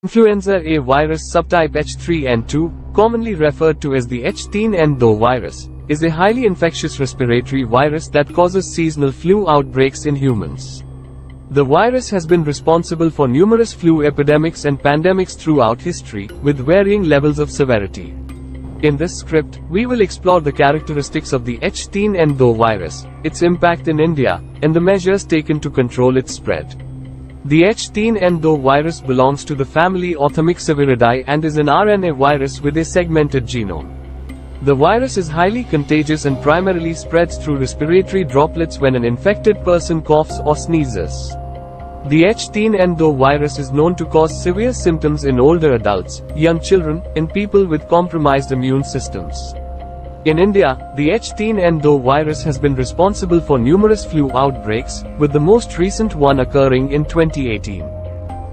Influenza A virus subtype H3N2, commonly referred to as the H3N2 virus, is a highly infectious respiratory virus that causes seasonal flu outbreaks in humans. The virus has been responsible for numerous flu epidemics and pandemics throughout history, with varying levels of severity. In this script, we will explore the characteristics of the H3N2 virus, its impact in India, and the measures taken to control its spread. The H3N2 virus belongs to the family Outbreaks and is an RNA virus with a segmented genome. The virus is highly contagious and primarily spreads through respiratory droplets when an infected person coughs or sneezes. The H3N2 virus is known to cause severe symptoms in older adults, young children, and people with compromised immune systems. In India, the H3N2 virus has been responsible for numerous flu outbreaks, with the most recent one occurring in 2018.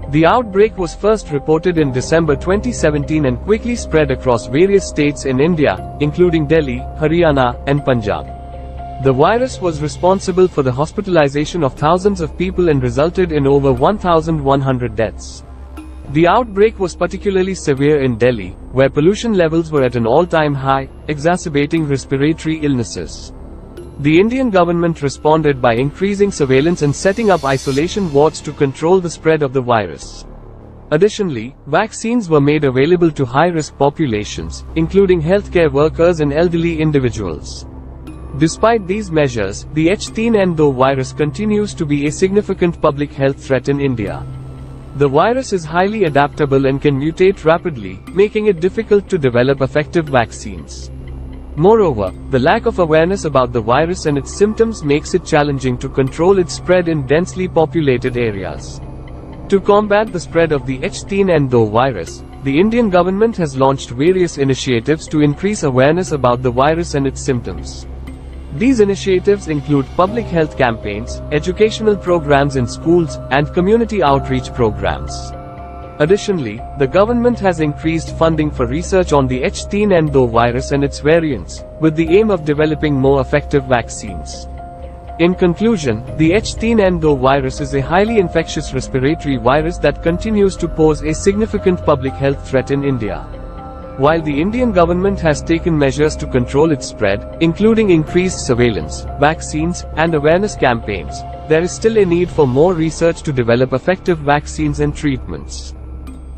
The outbreak was first reported in December 2017 and quickly spread across various states in India, including Delhi, Haryana, and Punjab. The virus was responsible for the hospitalization of thousands of people and resulted in over 1,100 deaths. The outbreak was particularly severe in Delhi, where pollution levels were at an all-time high, exacerbating respiratory illnesses. The Indian government responded by increasing surveillance and setting up isolation wards to control the spread of the virus. Additionally, vaccines were made available to high-risk populations, including healthcare workers and elderly individuals. Despite these measures, the H3N2 virus continues to be a significant public health threat in India. The virus is highly adaptable and can mutate rapidly, making it difficult to develop effective vaccines. Moreover, the lack of awareness about the virus and its symptoms makes it challenging to control its spread in densely populated areas. To combat the spread of the H3N2 virus, the Indian government has launched various initiatives to increase awareness about the virus and its symptoms. These initiatives include public health campaigns, educational programs in schools, and community outreach programs. Additionally, the government has increased funding for research on the H3N2 virus and its variants, with the aim of developing more effective vaccines. In conclusion, the H3N2 virus is a highly infectious respiratory virus that continues to pose a significant public health threat in India. While the Indian government has taken measures to control its spread, including increased surveillance, vaccines, and awareness campaigns, there is still a need for more research to develop effective vaccines and treatments.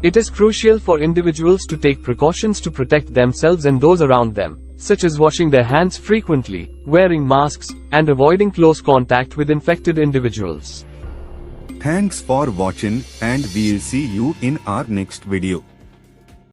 It is crucial for individuals to take precautions to protect themselves and those around them, such as washing their hands frequently, wearing masks, and avoiding close contact with infected individuals. Thanks for watching, and we'll see you in our next video.